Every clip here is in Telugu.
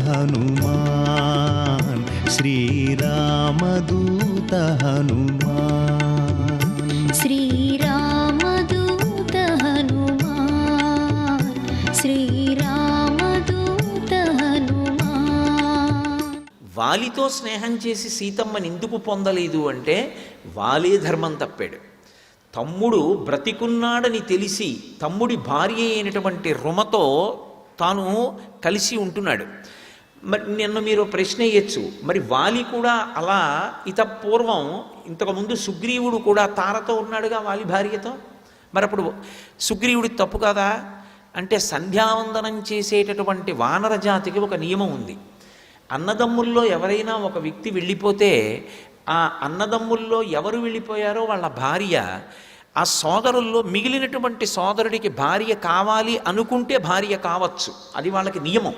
హనుమాన్ శ్రీరామదూత హనుమాన్ శ్రీరామదూత హనుమాన్ శ్రీరామదూత హనుమాన్. వాలితో స్నేహం చేసి సీతమ్మని ఎందుకు పొందలేదు అంటే వాలే ధర్మం తప్పాడు. తమ్ముడు బ్రతికున్నాడని తెలిసి తమ్ముడి భార్య అయినటువంటి రుమతో తాను కలిసి ఉంటున్నాడు. మరి నిన్న మీరు ప్రశ్న వేయచ్చు, మరి వాలి కూడా అలా పూర్వం ఇంతకుముందు సుగ్రీవుడు కూడా తారతో ఉన్నాడుగా వాలి భార్యతో, మరి అప్పుడు సుగ్రీవుడి తప్పు కదా అంటే సంధ్యావందనం చేసేటటువంటి వానర జాతికి ఒక నియమం ఉంది. అన్నదమ్ముల్లో ఎవరైనా ఒక వ్యక్తి వెళ్ళిపోతే ఆ అన్నదమ్ముల్లో ఎవరు వెళ్ళిపోయారో వాళ్ళ భార్య ఆ సోదరుల్లో మిగిలినటువంటి సోదరుడికి భార్య కావాలి అనుకుంటే భార్య కావచ్చు, అది వాళ్ళకి నియమం.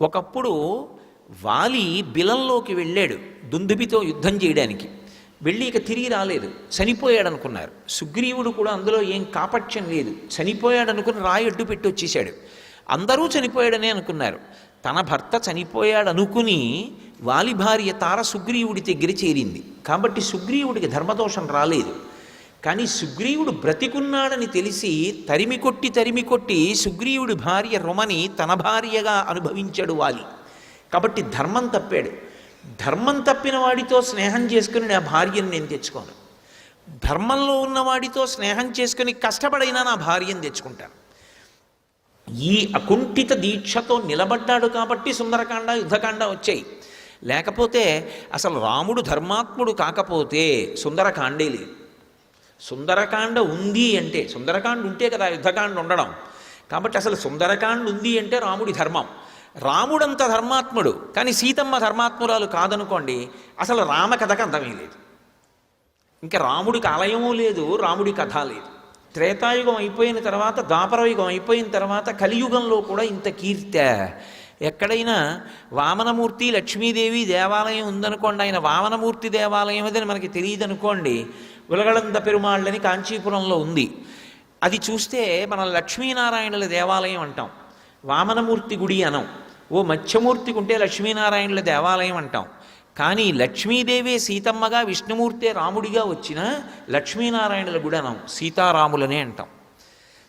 ఒకప్పుడు వాలి బిలంలోకి వెళ్ళాడు దుందుబితో యుద్ధం చేయడానికి. వెళ్ళి ఇక తిరిగి రాలేదు, చనిపోయాడు అనుకున్నారు. సుగ్రీవుడు కూడా అందులో ఏం కాపట్యం లేదు, చనిపోయాడు అనుకుని రాయి అడ్డు పెట్టి వచ్చేసాడు. అందరూ చనిపోయాడనే అనుకున్నారు. తన భర్త చనిపోయాడు అనుకుని వాలి భార్య తార సుగ్రీవుడి దగ్గర చేరింది. కాబట్టి సుగ్రీవుడికి ధర్మదోషం రాలేదు. కానీ సుగ్రీవుడు బ్రతికున్నాడని తెలిసి తరిమి కొట్టి సుగ్రీవుడి భార్య రుమని తన భార్యగా అనుభవించాడు వాలి. కాబట్టి ధర్మం తప్పాడు. ధర్మం తప్పిన వాడితో స్నేహం చేసుకుని నా భార్యను నేను తెచ్చుకోను. ధర్మంలో ఉన్నవాడితో స్నేహం చేసుకుని కష్టపడైనా నా భార్యను తెచ్చుకుంటాను. ఈ అకుంఠిత దీక్షతో నిలబడ్డాడు కాబట్టి సుందరకాండ యుద్ధకాండ వచ్చాయి. లేకపోతే అసలు రాముడు ధర్మాత్ముడు కాకపోతే సుందరకాండే లేదు. సుందరకాండ ఉంది అంటే, సుందరకాండ ఉంటే కదా యుద్ధకాండ ఉండడం. కాబట్టి అసలు సుందరకాండ ఉంది అంటే రాముడి ధర్మం. రాముడంత ధర్మాత్ముడు కానీ సీతమ్మ ధర్మాత్మురాలు కాదనుకోండి, అసలు రామకథకు అర్థమే లేదు. ఇంకా రాముడికి ఆలయమూ లేదు, రాముడి కథ లేదు. త్రేతాయుగం అయిపోయిన తర్వాత, ద్వాపరయుగం అయిపోయిన తర్వాత కలియుగంలో కూడా ఇంత కీర్తి. ఎక్కడైనా వామనమూర్తి లక్ష్మీదేవి దేవాలయం ఉందనుకోండి, ఆయన వామనమూర్తి దేవాలయం అదని మనకి తెలియదు అనుకోండి. ఉలగళంద పెరుమాళ్ళని కాంచీపురంలో ఉంది. అది చూస్తే మనం లక్ష్మీనారాయణుల దేవాలయం అంటాం, వామనమూర్తి గుడి అనం. ఓ మత్స్యమూర్తికి ఉంటే లక్ష్మీనారాయణుల దేవాలయం అంటాం. కానీ లక్ష్మీదేవే సీతమ్మగా, విష్ణుమూర్తే రాముడిగా వచ్చిన లక్ష్మీనారాయణుల గుడి అనం, సీతారాములనే అంటాం.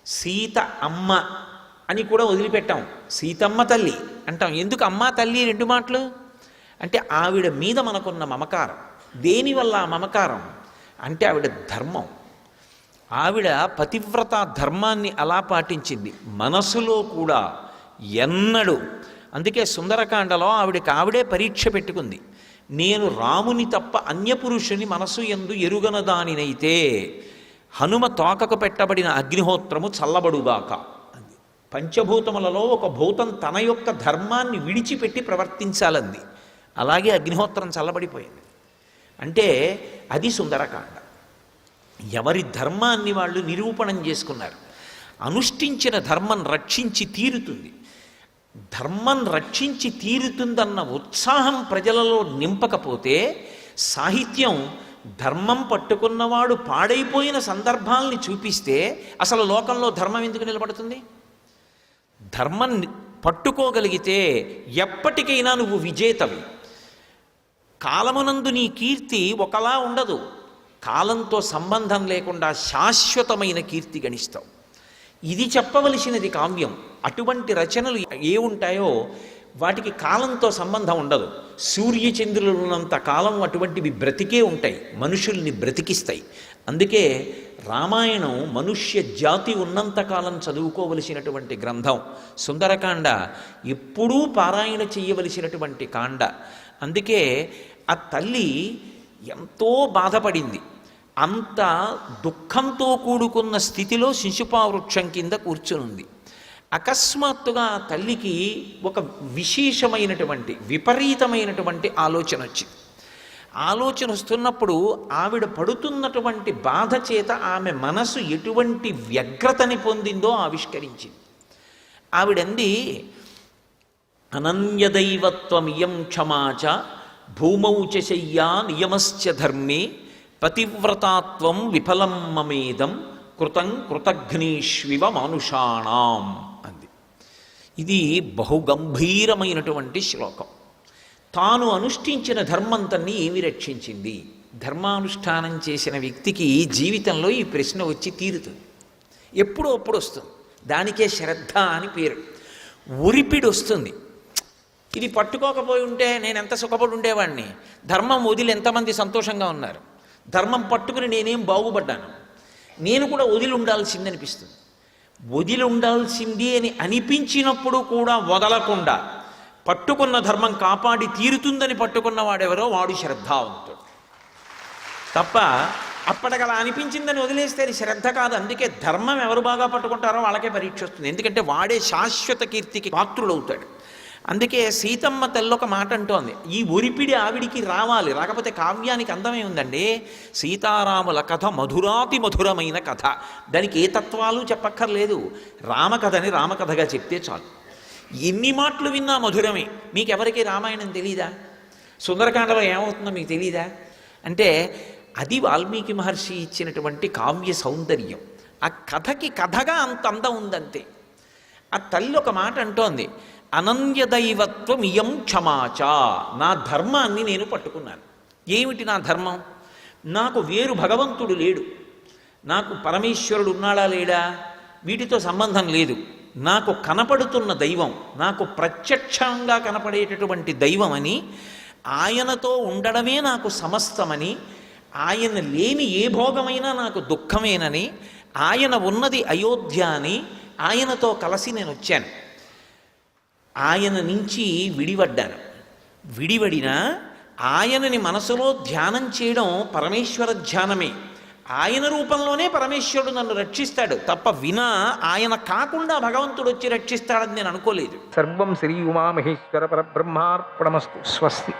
సీత అమ్మ అని కూడా వదిలిపెట్టాం, సీతమ్మ తల్లి అంటాం. ఎందుకు అమ్మ తల్లి రెండు మాటలు అంటే ఆవిడ మీద మనకున్న మమకారం. దేనివల్ల ఆ మమకారం అంటే ఆవిడ ధర్మం. ఆవిడ పతివ్రత ధర్మాన్ని అలా పాటించింది మనసులో కూడా ఎన్నడూ. అందుకే సుందరకాండలో ఆవిడే పరీక్ష పెట్టుకుంది. నేను రాముని తప్ప అన్యపురుషుని మనసు యందు ఎరుగన దానినైతే హనుమ తోకకు పెట్టబడిన అగ్నిహోత్రము చల్లబడుగాక. పంచభూతములలో ఒక భూతం తన యొక్క ధర్మాన్ని విడిచిపెట్టి ప్రవర్తించాలంది. అలాగే అగ్నిహోత్రం చల్లబడిపోయింది. అంటే అది సుందరకాండ. ఎవరి ధర్మాన్ని వాళ్ళు నిరూపణం చేసుకున్నారు. అనుష్ఠించిన ధర్మం రక్షించి తీరుతుంది. ధర్మం రక్షించి తీరుతుందన్న ఉత్సాహం ప్రజలలో నింపకపోతే సాహిత్యం ధర్మం పట్టుకున్నవాడు పాడైపోయిన సందర్భాల్ని చూపిస్తే అసలు లోకంలో ధర్మం ఎందుకు నిలబడుతుంది? ధర్మం పట్టుకోగలిగితే ఎప్పటికైనా నువ్వు విజేతవి. కాలమునందు నీ కీర్తి ఒకలా ఉండదు, కాలంతో సంబంధం లేకుండా శాశ్వతమైన కీర్తి గణిస్తావు. ఇది చెప్పవలసినది కావ్యం. అటువంటి రచనలు ఏ ఉంటాయో వాటికి కాలంతో సంబంధం ఉండదు. సూర్యచంద్రులు ఉన్నంత కాలం అటువంటివి బ్రతికే ఉంటాయి, మనుషుల్ని బ్రతికిస్తాయి. అందుకే రామాయణం మనుష్య జాతి ఉన్నంతకాలం చదువుకోవలసినటువంటి గ్రంథం. సుందరకాండ ఎప్పుడూ పారాయణ చేయవలసినటువంటి కాండ. అందుకే ఆ తల్లి ఎంతో బాధపడింది. అంత దుఃఖంతో కూడుకున్న స్థితిలో శిశుపావృక్షం కింద కూర్చునుంది. అకస్మాత్తుగా తల్లికి ఒక విశేషమైనటువంటి విపరీతమైనటువంటి ఆలోచన వచ్చింది. ఆలోచన వస్తున్నప్పుడు ఆవిడ పడుతున్నటువంటి బాధ చేత ఆమె మనసు ఎటువంటి వ్యగ్రతని పొందిందో ఆవిష్కరించింది. ఆవిడంది, అనన్యదైవత్వమియం క్షమాచ భూమౌ చ శయ్యా నియమశ్చ ధర్మే పతివ్రతాత్వం విఫలం మమేదం కృతం కృతఘ్నీష్వివ మానుషాణం అంది. ఇది బహుగంభీరమైనటువంటి శ్లోకం. తాను అనుష్ఠించిన ధర్మంతన్ని ఏమి రక్షించింది? ధర్మానుష్ఠానం చేసిన వ్యక్తికి జీవితంలో ఈ ప్రశ్న వచ్చి తీరుతుంది. ఎప్పుడో అప్పుడు వస్తుంది. దానికే శ్రద్ధ అని పేరు. ఉరిపిడి వస్తుంది. ఇది పట్టుకోకపోయి ఉంటే నేను ఎంత సుఖపడి ఉండేవాడిని, ధర్మం వదిలి ఎంతమంది సంతోషంగా ఉన్నారు, ధర్మం పట్టుకుని నేనేం బాగుపడ్డాను, నేను కూడా వదిలి ఉండాల్సింది అనిపిస్తుంది. వదిలి ఉండాల్సింది అని అనిపించినప్పుడు కూడా వదలకుండా పట్టుకున్న ధర్మం కాపాడి తీరుతుందని పట్టుకున్న వాడెవరో వాడు శ్రద్ధావంతుడు. తప్ప అప్పటికలా అనిపించిందని వదిలేస్తే అది శ్రద్ధ కాదు. అందుకే ధర్మం ఎవరు బాగా పట్టుకుంటారో వాళ్ళకే పరీక్ష వస్తుంది. ఎందుకంటే వాడే శాశ్వత కీర్తికి పాత్రుడవుతాడు. అందుకే సీతమ్మ తల్లి ఒక మాట అంటోంది, ఈ ఒరిపిడి ఆవిడికి రావాలి, రాకపోతే కావ్యానికి అందమే ఉందండి. సీతారాముల కథ మధురాతి మధురమైన కథ. దానికి ఏ తత్వాలు చెప్పక్కర్లేదు. రామకథని రామకథగా చెప్తే చాలు. ఎన్ని మాటలు విన్నా మధురమే. మీకెవరికి రామాయణం తెలీదా? సుందరకాండలో ఏమవుతుందో మీకు తెలీదా? అంటే అది వాల్మీకి మహర్షి ఇచ్చినటువంటి కావ్య సౌందర్యం. ఆ కథకి కథగా అంత అందం ఉందంతే. ఆ తల్లి ఒక మాట అంటోంది, అనన్యదైవత్వం ఇయం క్షమాచ. నా ధర్మాన్ని నేను పట్టుకున్నాను. ఏమిటి నా ధర్మం? నాకు వేరు భగవంతుడు లేడు, నాకు పరమేశ్వరుడు ఉన్నాడా లేడా వీటితో సంబంధం లేదు. నాకు కనపడుతున్న దైవం, నాకు ప్రత్యక్షంగా కనపడేటటువంటి దైవం అని, ఆయనతో ఉండడమే నాకు సమస్తమని, ఆయన లేని ఏ భోగమైనా నాకు దుఃఖమేనని, ఆయన ఉన్నది అయోధ్య అని, ఆయనతో కలిసి నేను వచ్చాను. ఆయన నుంచి విడిపడ్డాను. విడిపడినా ఆయనని మనసులో ధ్యానం చేయడం పరమేశ్వర ధ్యానమే. ఆయన రూపంలోనే పరమేశ్వరుడు నన్ను రక్షిస్తాడు తప్ప వినా ఆయన కాకుండా భగవంతుడు వచ్చి రక్షిస్తాడని నేను అనుకోలేదు. సర్వం శ్రీ ఉమామహేశ్వర పరబ్రహ్మార్పణమస్తు. స్వస్తి.